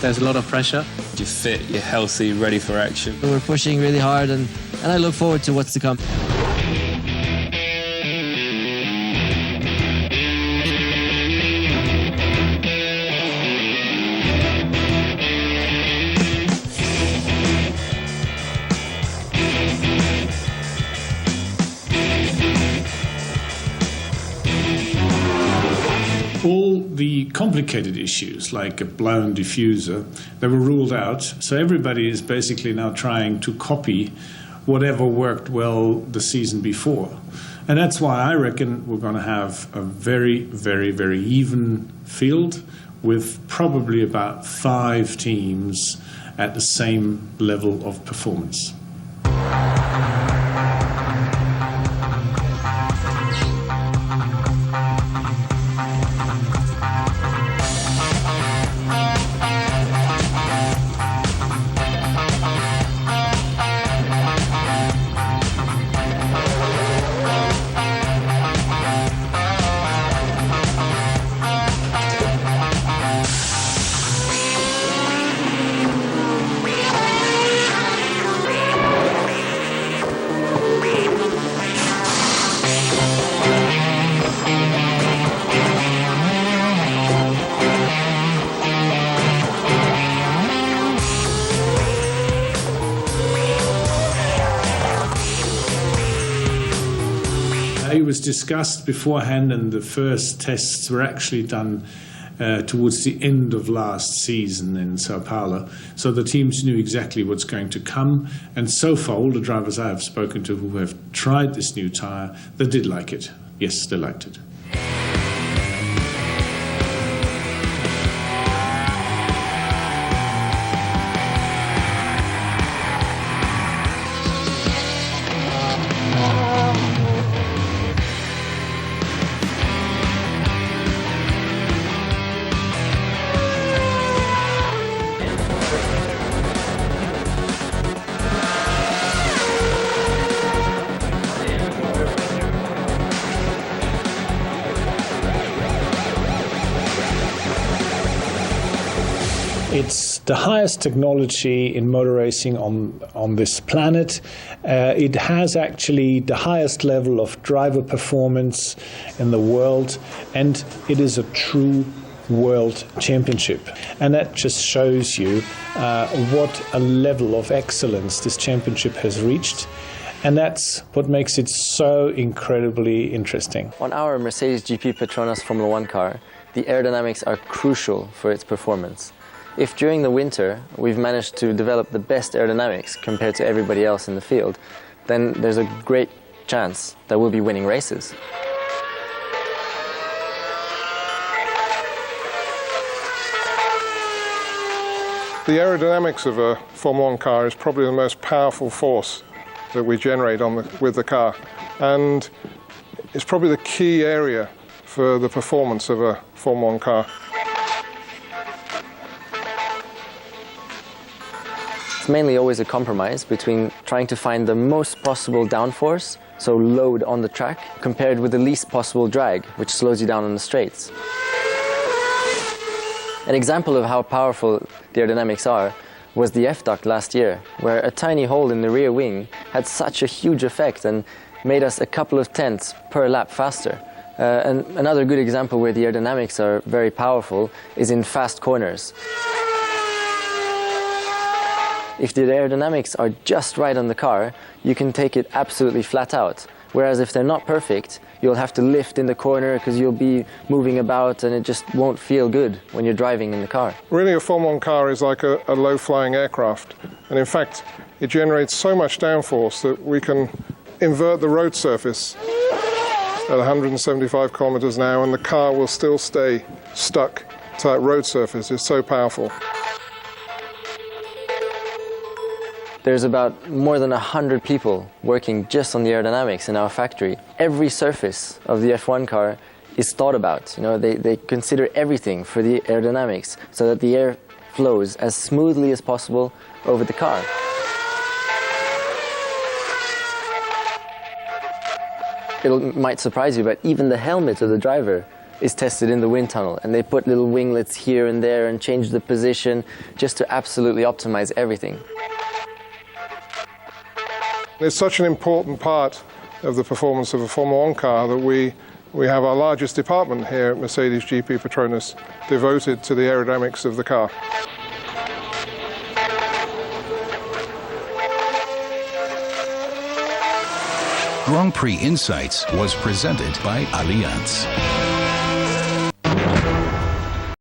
There's a lot of pressure. You're fit, you're healthy, ready for action. We're pushing really hard and I look forward to what's to come. All the complicated issues, like a blown diffuser, they were ruled out. So everybody is basically now trying to copy whatever worked well the season before. And that's why I reckon we're going to have a very, very, very even field with probably about 5 teams at the same level of performance. It was discussed beforehand, and the first tests were actually done towards the end of last season in Sao Paulo. So the teams knew exactly what's going to come. And so far, all the drivers I have spoken to who have tried this new tyre, they did like it. Yes, they liked it. It's the highest technology in motor racing on this planet. It has actually the highest level of driver performance in the world, and it is a true world championship. And that just shows you what a level of excellence this championship has reached. And that's what makes it so incredibly interesting. On our Mercedes-Petronas Formula 1 car, the aerodynamics are crucial for its performance. If during the winter we've managed to develop the best aerodynamics compared to everybody else in the field, then there's a great chance that we'll be winning races. The aerodynamics of a Formula 1 car is probably the most powerful force that we generate with the car, and it's probably the key area for the performance of a Formula 1 car. It's mainly always a compromise between trying to find the most possible downforce, so load on the track, compared with the least possible drag, which slows you down on the straights. An example of how powerful the aerodynamics are was the F-duct last year, where a tiny hole in the rear wing had such a huge effect and made us a couple of tenths per lap faster. And another good example where the aerodynamics are very powerful is in fast corners. If the aerodynamics are just right on the car, you can take it absolutely flat out. Whereas if they're not perfect, you'll have to lift in the corner because you'll be moving about and it just won't feel good when you're driving in the car. Really, a Formula 1 car is like a low-flying aircraft. And in fact, it generates so much downforce that we can invert the road surface at 175 kilometers an hour and the car will still stay stuck to that road surface. It's so powerful. There's about more than 100 people working just on the aerodynamics in our factory. Every surface of the F1 car is thought about. You know, they consider everything for the aerodynamics so that the air flows as smoothly as possible over the car. It might surprise you, but even the helmet of the driver is tested in the wind tunnel, and they put little winglets here and there and change the position just to absolutely optimize everything. It's such an important part of the performance of a Formula 1 car that we have our largest department here at Mercedes-Petronas devoted to the aerodynamics of the car. Grand Prix Insights was presented by Allianz.